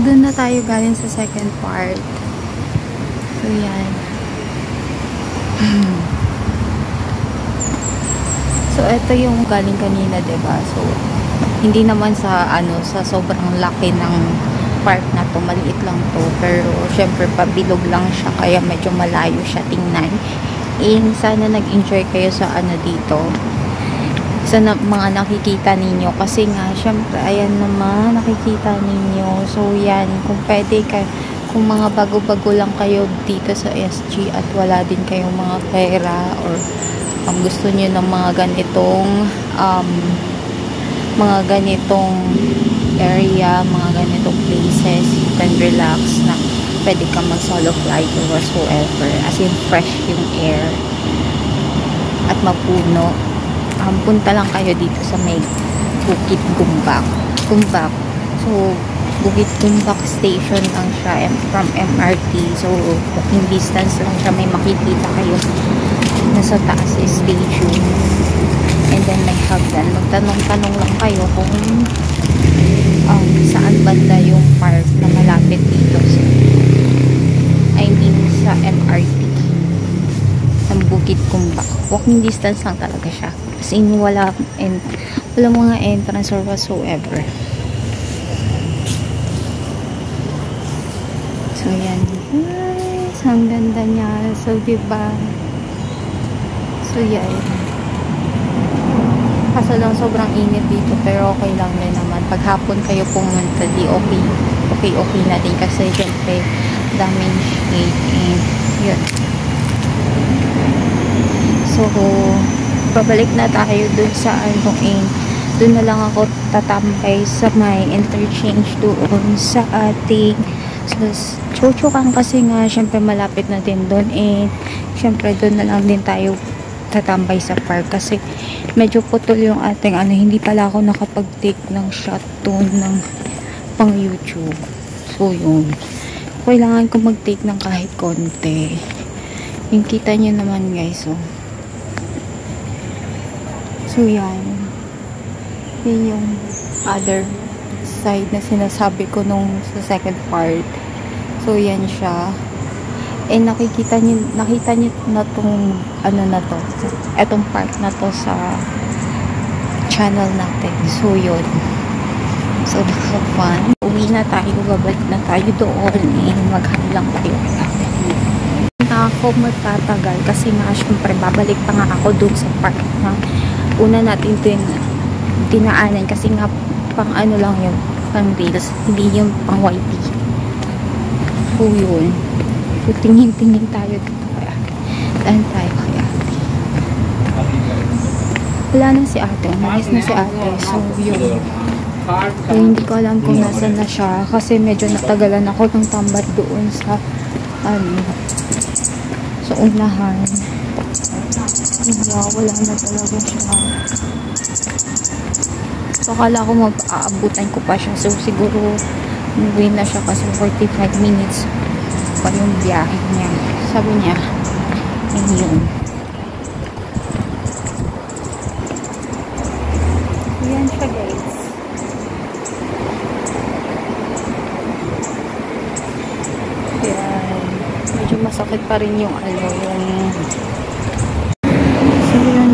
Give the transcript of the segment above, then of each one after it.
doon na tayo galing sa second part. So, yan. So, ito yung galing kanina, diba? So, hindi naman sa, sa sobrang laki ng park na to. Maliit lang to. Pero, syempre, pabilog lang siya. Kaya medyo malayo siya tingnan. Sana nag-enjoy kayo sa dito. Sa mga nakikita ninyo. Kasi nga, syempre, ayan naman, nakikita ninyo. So, yan. Kung pwede kung mga bago-bago lang kayo dito sa SG at wala din kayong mga pera or gusto nyo ng mga ganitong area, mga ganitong places, you can relax na pwede ka mag solo flight or whatsoever, as in fresh yung air at mapuno. Punta lang kayo dito sa may Bukit Gumbak. So Bukit Gumbak station lang siya from MRT. So walking distance lang siya. May makikita kayo nasa taas station. And then may hagdan. Magtanong-tanong lang kayo kung saan banda yung park na malapit dito. I mean sa MRT ng Bukit Gumbak. Walking distance lang talaga siya. As in wala mga entrance or whatsoever. So yan guys, ang ganda niya. So diba, so yan, kaso lang sobrang init dito, pero okay lang din naman. Pag hapon kayo pumunta, di okay na din kasi syempre daming shade and yun. So pabalik na tayo dun sa dun na lang ako tatambay sa may interchange doon sa ating Chochokan, kasi nga syempre malapit na din doon, syempre doon na lang din tayo tatambay sa park kasi medyo putol yung ating hindi pala ako nakapag-take ng shot doon ng pang YouTube. So yun, kailangan ko mag-take ng kahit konti. Yung kita nyo naman guys. So yan yung other side na sinasabi ko nung sa second part. So yan siya. Nakita niyo na tong na to, etong park na to sa channel natin. So yun, so naka-fun. Uwi na tayo, babalik na tayo doon, mag-hang lang tayo. Na ako magtatagal kasi nga syempre babalik pa nga ako doon sa park na una natin dinaanan, kasi nga pang lang yun, pang reels, hindi yung pang YT. So yun, so tingin-tingin tayo dito kaya daan tayo kaya wala na si ate, umalis na si ate. So yun, hindi ko alam kung nasan na siya kasi medyo natagalan ako ng tambat doon sa sa unahan. Wala na talaga siya. So, akala ko mag-aabutan ko pa siya. So, siguro, umuwi na siya kasi 45 minutes pa yung biyahe niya. Sabi niya, yun. Yan siya, guys. Yan. Medyo masakit pa rin yung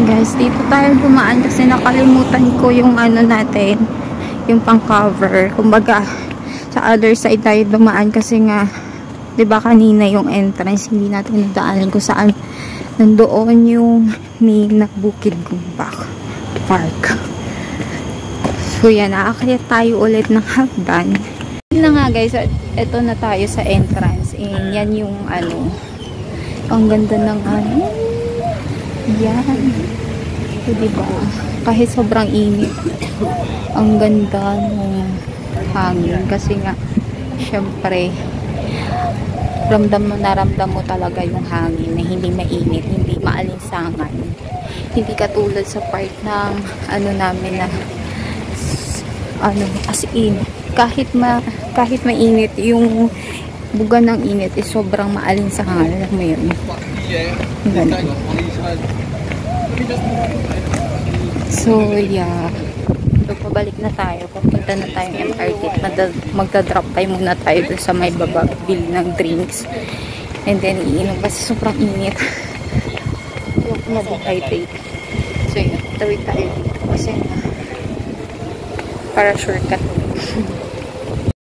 guys, dito tayo dumaan kasi nakalimutan ko yung natin, yung pang cover. Kumbaga sa other side tayo dumaan kasi nga 'di ba kanina yung entrance hindi natin nadaanan kung saan nandoon yung main na Bukit Gumbak Park. So yan, aakyat tayo ulit ng hagdan. Yun na nga guys, eto na tayo sa entrance. Yan yung ang ganda ng yan. So, diba? Kahit sobrang init, ang ganda ng hangin. Kasi nga, syempre, ramdam mo talaga yung hangin na hindi mainit, hindi maalinsangan. Hindi katulad sa part ng namin na as in, kahit mainit, yung buga ng init is sobrang maalinsangan. Alam mo yun? Ganun. So, yeah. So, pabalik na tayo. Papunta na tayo MRT. Magda-drop tayo muna tayo dun sa may baba. Bili ng drinks. And then, iinom kasi sobrang init. Ayoko na dehydrate. So, yun. Tawid tayo dito. Kasi na, para shortcut.